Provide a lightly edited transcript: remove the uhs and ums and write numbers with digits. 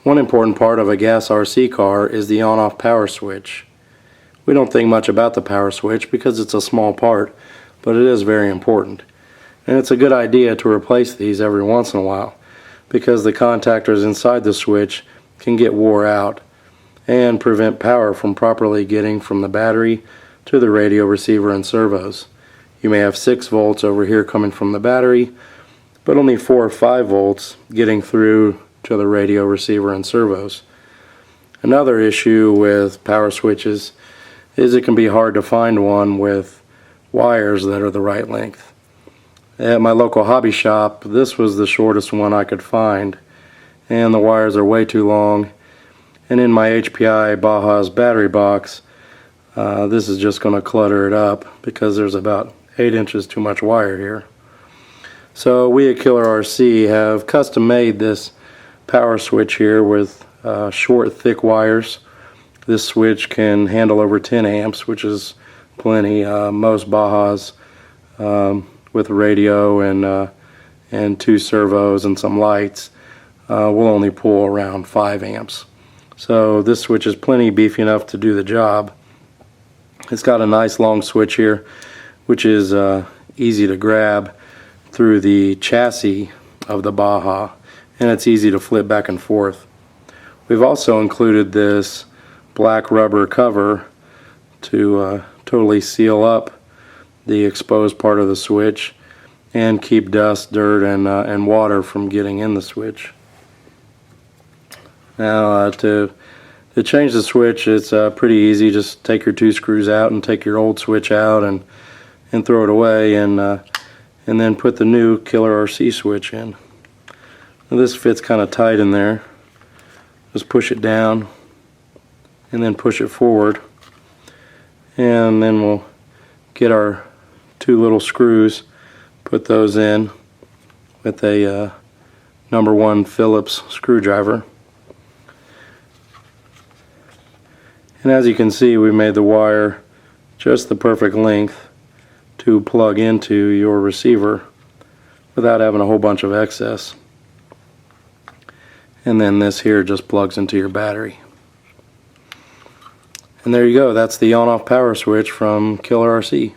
One important part of a gas RC car is the on-off power switch. We don't think much about the power switch because it's a small part, but it is very important. And it's a good idea to replace these every once in a while because the contactors inside the switch can get wore out and prevent power from properly getting from the battery to the radio receiver and servos. You may have 6 volts over here coming from the battery, but only 4 or 5 volts getting through to the radio receiver and servos. Another issue with power switches is it can be hard to find one with wires that are the right length. At my local hobby shop, this was the shortest one I could find, and the wires are way too long. And in my HPI Baja's battery box, this is just going to clutter it up because there's about 8 inches too much wire here. So we at Killer RC have custom made this power switch here with short, thick wires. This switch can handle over 10 amps, which is plenty. Most Bajas with a radio and 2 servos and some lights will only pull around 5 amps. So this switch is plenty beefy enough to do the job. It's got a nice long switch here, which is easy to grab through the chassis of the Baja, and it's easy to flip back and forth. We've also included this black rubber cover to totally seal up the exposed part of the switch and keep dust, dirt, and water from getting in the switch. Now to change the switch, it's pretty easy. Just take your 2 screws out and take your old switch out and throw it away, and then put the new Killer RC switch in. Now this fits kind of tight in there. Just push it down and then push it forward, and then we'll get our 2 little screws, put those in with a number 1 Phillips screwdriver. And as you can see, we made the wire just the perfect length to plug into your receiver without having a whole bunch of excess. And then this here just plugs into your battery. And there you go, that's the on-off power switch from Killer RC.